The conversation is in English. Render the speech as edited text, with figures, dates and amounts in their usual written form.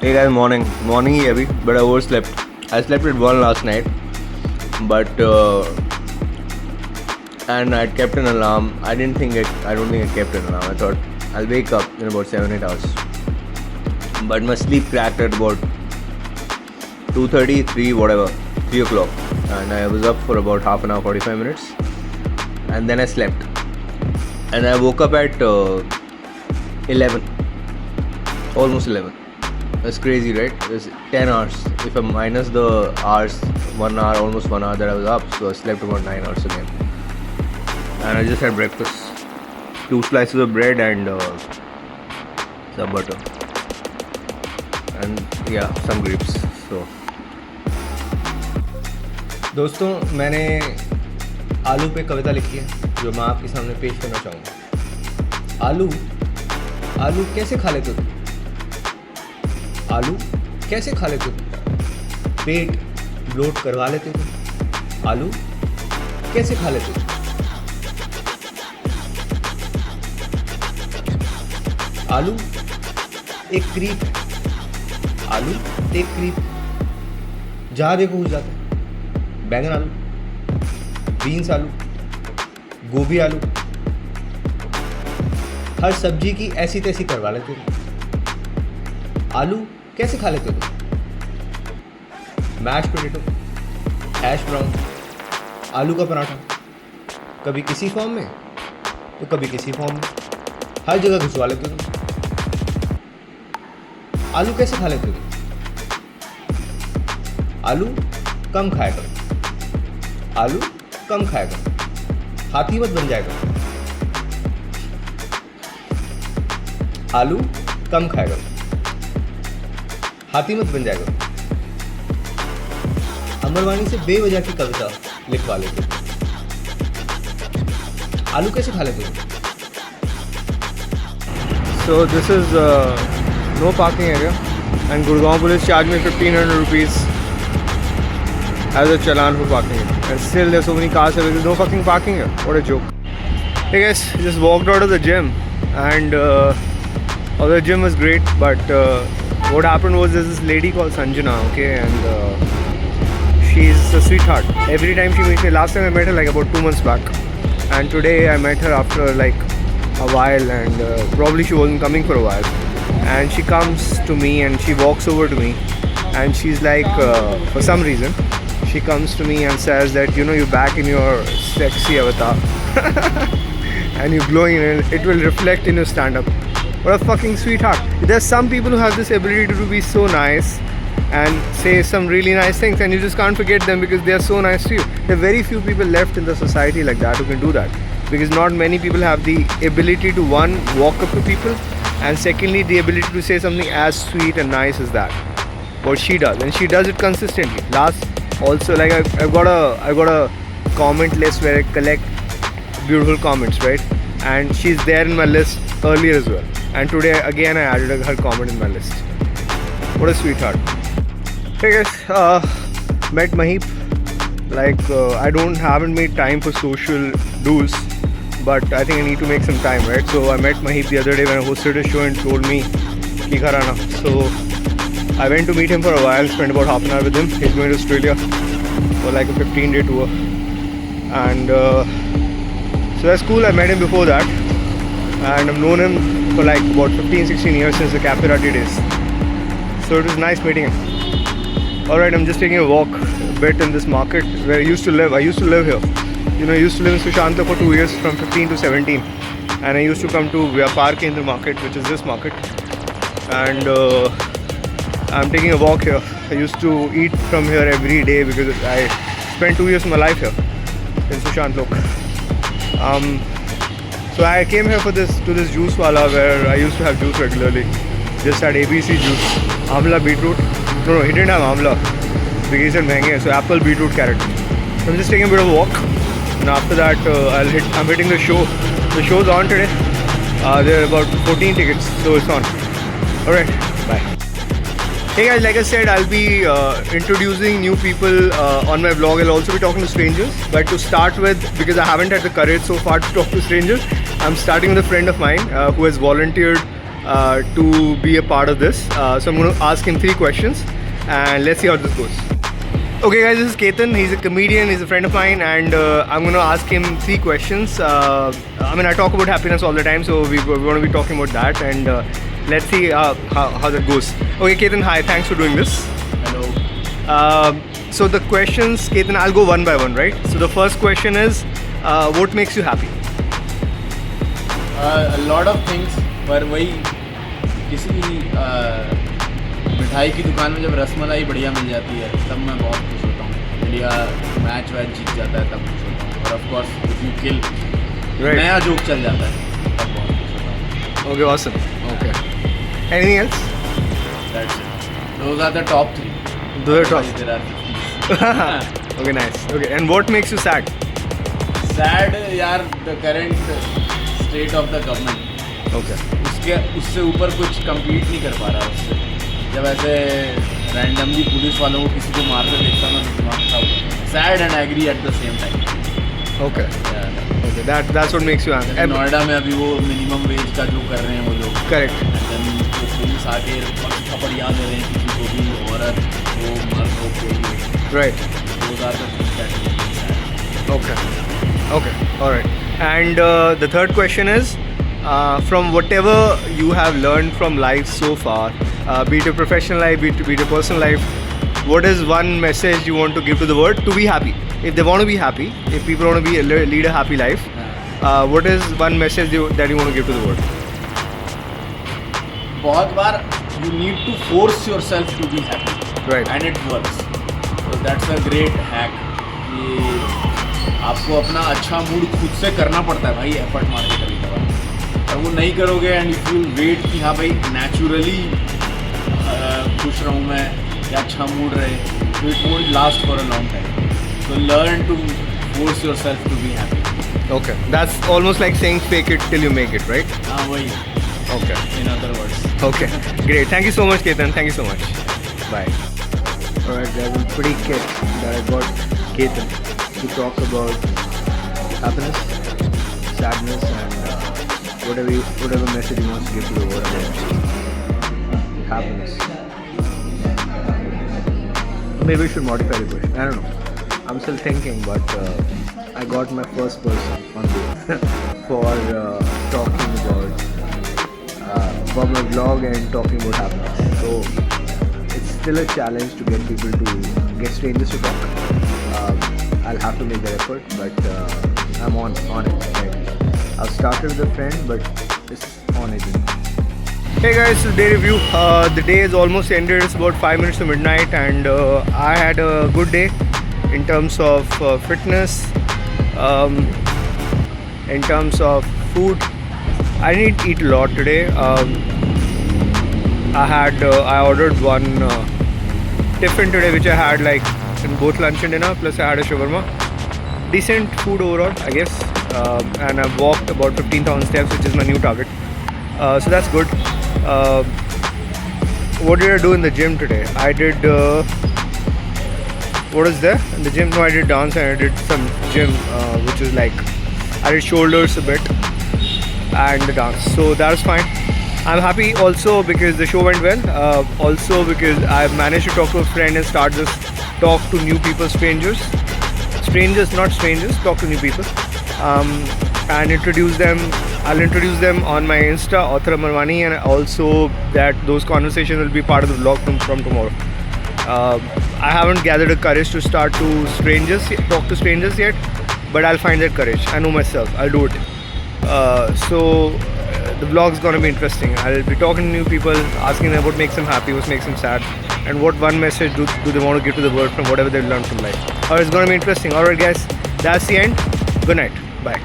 Hey guys, morning ही अभी, but I overslept. I slept at 1 last night, but and I kept an alarm. I don't think I kept an alarm. I thought I'll wake up in about 7-8 hours. But my sleep cracked at about 2:30, 3 o'clock, and I was up for about half an hour, 45 minutes, and then I slept, and I woke up at 11, almost 11. That's crazy, right? It's 10 hours. If I minus the hours, 1 hour, almost 1 hour that I was up, so I slept about 9 hours again. And I just had breakfast. 2 slices of bread and some butter. And yeah, some grapes. So. दोस्तों, मैंने आलू पे कविता लिखी है जो मैं आपके सामने पेश करना चाहूँगा. आलू कैसे खा लेते हो? आलू कैसे खा लेते हो? पेट ब्लोट करवा लेते हो? आलू कैसे खा लेते हो? आलू एक क्रीप है. आलू एक क्रीप, जहाँ देखो घुस जाता है. बैंगन आलू, बीन्स आलू, गोभी आलू, हर सब्जी की ऐसी तैसी करवा लेते हो. आलू कैसे खा लेते हो? मैश पोटैटो, हैश ब्राउन, आलू का पराठा, कभी किसी फॉर्म में तो कभी किसी फॉर्म में, हर जगह घुसवा लेते हो. आलू कैसे खा लेते हो? आलू कम खाया करो. आलू कम खाया करो, हाथी मत बन जाएगा. आलू कम खाया करो, हाथी मत बन जाएगा. अमरवानी से बेवजह की कविता लिखवा लेते. आलू कैसे खा लेते? So this is no parking area, and Gurgaon police charged me 1500 rupees as a challan for parking, and still there's so many cars here. There's no fucking parking here. What a joke. Hey guys, just walked out of the gym, and the gym was great, but what happened was there's this lady called Sanjana, okay, and she's a sweetheart. Every time she meets me, last time I met her like about 2 months back, and today I met her after like a while, and probably she wasn't coming for a while, and she comes to me and she walks over to me, and she's like, for some reason, she comes to me and says that, you know, you're back in your sexy avatar, and you're glowing, and it will reflect in your stand-up. What a fucking sweetheart. There's some people who have this ability to be so nice and say some really nice things, and you just can't forget them because they are so nice to you. There are very few people left in the society like that who can do that, because not many people have the ability to, one, walk up to people, and secondly, the ability to say something as sweet and nice as that. What she does, and she does it consistently. Last also, like I've got a comment list where I collect beautiful comments, right? And she's there in my list earlier as well. And today again I added her comment in my list. What a sweetheart. Hey guys, met Mahip. Like I haven't made time for social do's, but I think I need to make some time, right? So I met Mahip the other day when I hosted a show and told me ki kharana. So I went to meet him for a while, spent about half an hour with him. He's going to Australia for like a 15-day tour, and so that's cool. I met him before that, and I've known him for like about 15-16 years, since the Cafe Ratte days. So it was nice meeting him. Alright, I'm just taking a walk a bit in this market where I used to live. I used to live here. You know, I used to live in Sushant for 2 years, from 15 to 17. And I used to come to Vyapar Kendra market, which is this market. And I'm taking a walk here. I used to eat from here every day because I spent 2 years of my life here in Sushant Lok. So I came here to this juice wala where I used to have juice regularly. Just had ABC juice, amla, beetroot. No, he didn't have amla because he said महंगे. So apple, beetroot, carrot. So I'm just taking a bit of a walk, and after that I'm hitting the show. The show's on today. There are about 14 tickets, so it's on. Alright, bye. Hey guys, like I said, I'll be introducing new people on my vlog. I'll also be talking to strangers. But to start with, because I haven't had the courage so far to talk to strangers, I'm starting with a friend of mine who has volunteered to be a part of this. So I'm going to ask him 3 questions and let's see how this goes. Okay guys, this is Ketan. He's a comedian, he's a friend of mine, and I'm going to ask him 3 questions. I talk about happiness all the time, so we're going to be talking about that, and let's see how that goes. Okay Ketan, hi, thanks for doing this. Hello. So the questions, Ketan, I'll go one by one, right? So the first question is, what makes you happy? A lot of things, पर वही किसी मिठाई की दुकान में जब रसमलाई बढ़िया मिल जाती है तब मैं बहुत खुश होता हूँ. इंडिया मैच वैच जीत जाता है तब खुश होता हूँ. और of course if you kill नया जोक चल जाता है तब बहुत खुश होता हूँ. Okay, awesome. Okay. Anything else? That's it. Those are the top 3. Those are top. There are 50. Okay, nice. Okay, and what makes you sad? Sad यार the current state of the government. Okay. उससे ऊपर कुछ compete नहीं कर पा रहा उससे. जब ऐसे randomly पुलिस वालों को किसी को मारते देखता हूँ तो दिमाग खराब होता है. Sad and angry at the same time. Okay. Yeah. Okay, that's what makes you angry. Noida में अभी वो मिनिमम वेज का जो कर रहे हैं वो लोग. Correct. वो पुलिस आके थपड़िया दे रहे हैं किसी को भी, औरत वो मर्द हो कोई भी. Right. Those are the things that make me sad. Okay. Okay. All right. And the third question is, from whatever you have learned from life so far, be it a professional life, be it a personal life, what is one message you want to give to the world to be happy? If they want to be happy, if people want to be lead a happy life, what is one message that you want to give to the world? बहुत बार you need to force yourself to be happy. Right. And it works. So that's a great hack. कि आपको अपना अच्छा mood खुद से करना पड़ता है भाई, एफर्ट मार के कभी कभार. और वो नहीं करोगे एंड इफ यू वेट कि हाँ भाई नेचुरली खुश रहूँ मैं या अच्छा मूड रहे, तो it won't last for a long time. So learn to force yourself to be happy. Okay. That's almost like saying fake it till you make it, right? हाँ वही. Okay. In other words. Okay. Great. Thank you so much, Ketan. Thank you so much. Bye. Alright guys, I'm pretty kicked that I got Ketan to talk about happiness, sadness, and whatever message he wants to give to the world about happiness. Maybe we should modify the question. I don't know. I'm still thinking, but I got my first person on board for talking about my vlog and talking about happiness. So it's still a challenge to get people to get strangers to talk. I'll have to make that effort, but I'm on it. Right? I've started with a friend, but it's on it. Hey guys, so day review. The day is almost ended. It's about 5 minutes to midnight, and I had a good day in terms of fitness, in terms of food. I didn't eat a lot today. I ordered one tiffin today, which I had like in both lunch and dinner. Plus I had a shawarma. Decent food overall, I guess. And I've walked about 15,000 steps, which is my new target. So that's good. What did I do in the gym today? I did. What is there in the gym? No, I did dance and I did some gym, which is like I did shoulders a bit and the dance. So that was fine. I'm happy also because the show went well. Also because I managed to talk to a friend and start this talk to new people, strangers, not strangers, talk to new people, and introduce them. I'll introduce them on my Insta, Author Marwani, and also that those conversations will be part of the vlog from tomorrow. I haven't gathered the courage to talk to strangers yet, but I'll find that courage. I know myself, I'll do it. So the vlog's gonna be interesting. I'll be talking to new people, asking them what makes them happy, what makes them sad, and what one message do they want to give to the world from whatever they've learned from life. It's gonna be interesting. Alright guys, that's the end. Good night. Bye.